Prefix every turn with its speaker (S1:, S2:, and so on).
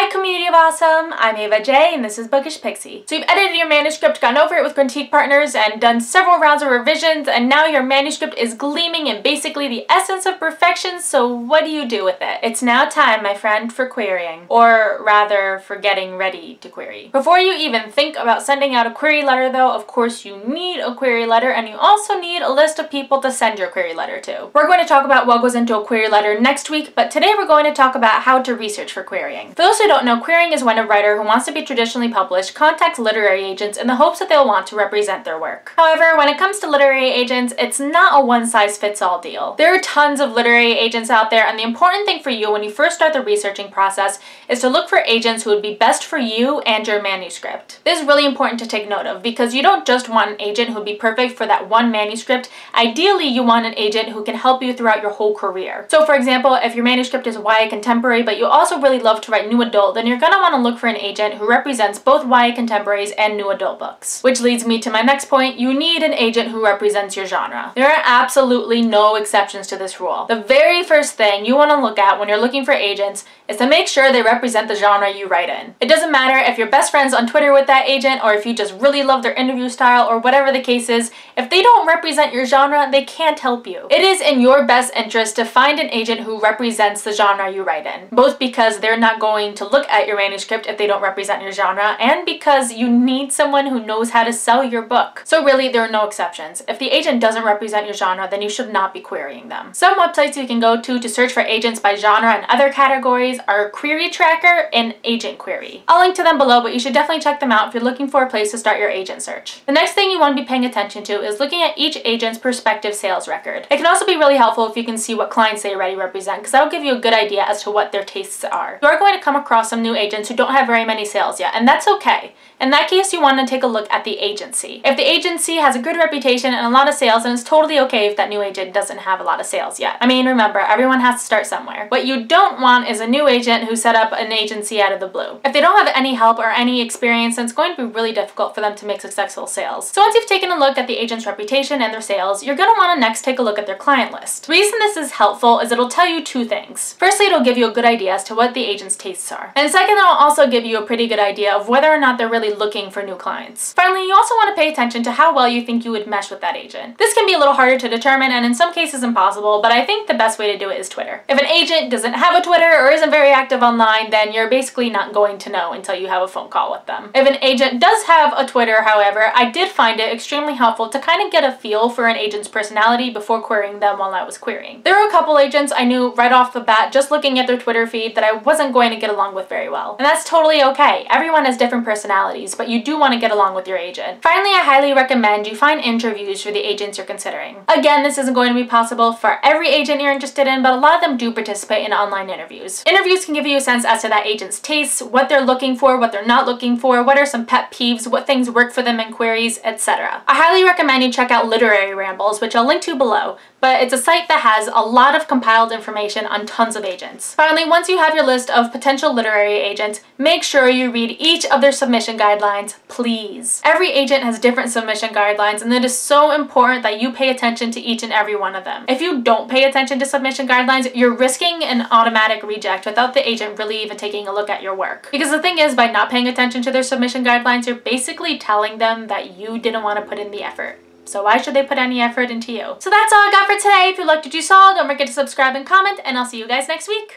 S1: Hi community of awesome, I'm Ava J and this is Bookish Pixie. So you've edited your manuscript, gone over it with critique partners, and done several rounds of revisions, and now your manuscript is gleaming in basically the essence of perfection, so what do you do with it? It's now time, my friend, for querying. Or rather, for getting ready to query. Before you even think about sending out a query letter though, of course you need a query letter, and you also need a list of people to send your query letter to. We're going to talk about what goes into a query letter next week, but today we're going to talk about how to research for querying. For those who don't know, querying is when a writer who wants to be traditionally published contacts literary agents in the hopes that they'll want to represent their work. However, when it comes to literary agents, it's not a one-size-fits-all deal. There are tons of literary agents out there, and the important thing for you when you first start the researching process is to look for agents who would be best for you and your manuscript. This is really important to take note of because you don't just want an agent who would be perfect for that one manuscript. Ideally, you want an agent who can help you throughout your whole career. So for example, if your manuscript is YA contemporary, but you also really love to write new adult, then you're going to want to look for an agent who represents both YA contemporaries and new adult books. Which leads me to my next point, you need an agent who represents your genre. There are absolutely no exceptions to this rule. The very first thing you want to look at when you're looking for agents is to make sure they represent the genre you write in. It doesn't matter if you're best friends on Twitter with that agent or if you just really love their interview style or whatever the case is, if they don't represent your genre, they can't help you. It is in your best interest to find an agent who represents the genre you write in, both because they're not going to look at your manuscript if they don't represent your genre, and because you need someone who knows how to sell your book. So really, there are no exceptions. If the agent doesn't represent your genre, then you should not be querying them. Some websites you can go to search for agents by genre and other categories are Query Tracker and Agent Query. I'll link to them below, but you should definitely check them out if you're looking for a place to start your agent search. The next thing you want to be paying attention to is looking at each agent's prospective sales record. It can also be really helpful if you can see what clients they already represent, because that'll give you a good idea as to what their tastes are. You are going to come across some new agents who don't have very many sales yet, and that's okay. In that case, you want to take a look at the agency. If the agency has a good reputation and a lot of sales, then it's totally okay if that new agent doesn't have a lot of sales yet. I mean, remember, everyone has to start somewhere. What you don't want is a new agent who set up an agency out of the blue. If they don't have any help or any experience, then it's going to be really difficult for them to make successful sales. So once you've taken a look at the agent's reputation and their sales, you're going to want to next take a look at their client list. The reason this is helpful is it'll tell you two things. Firstly, it'll give you a good idea as to what the agent's tastes are. And second, it'll also give you a pretty good idea of whether or not they're really looking for new clients. Finally, you also want to pay attention to how well you think you would mesh with that agent. This can be a little harder to determine and in some cases impossible, but I think the best way to do it is Twitter. If an agent doesn't have a Twitter or isn't very active online, then you're basically not going to know until you have a phone call with them. If an agent does have a Twitter, however, I did find it extremely helpful to kind of get a feel for an agent's personality before querying them while I was querying. There were a couple agents I knew right off the bat, just looking at their Twitter feed, that I wasn't going to get along with very well. And that's totally okay. Everyone has different personalities, but you do want to get along with your agent. Finally, I highly recommend you find interviews for the agents you're considering. Again, this isn't going to be possible for every agent you're interested in, but a lot of them do participate in online interviews. Interviews can give you a sense as to that agent's tastes, what they're looking for, what they're not looking for, what are some pet peeves, what things work for them in queries, etc. I highly recommend you check out Literary Rambles, which I'll link to below, but it's a site that has a lot of compiled information on tons of agents. Finally, once you have your list of potential literary agents, make sure you read each of their submission guidelines, please. Every agent has different submission guidelines, and it is so important that you pay attention to each and every one of them. If you don't pay attention to submission guidelines, you're risking an automatic reject without the agent really even taking a look at your work. Because the thing is, by not paying attention to their submission guidelines, you're basically telling them that you didn't want to put in the effort. So why should they put any effort into you? So that's all I got for today. If you liked what you saw, don't forget to subscribe and comment, and I'll see you guys next week.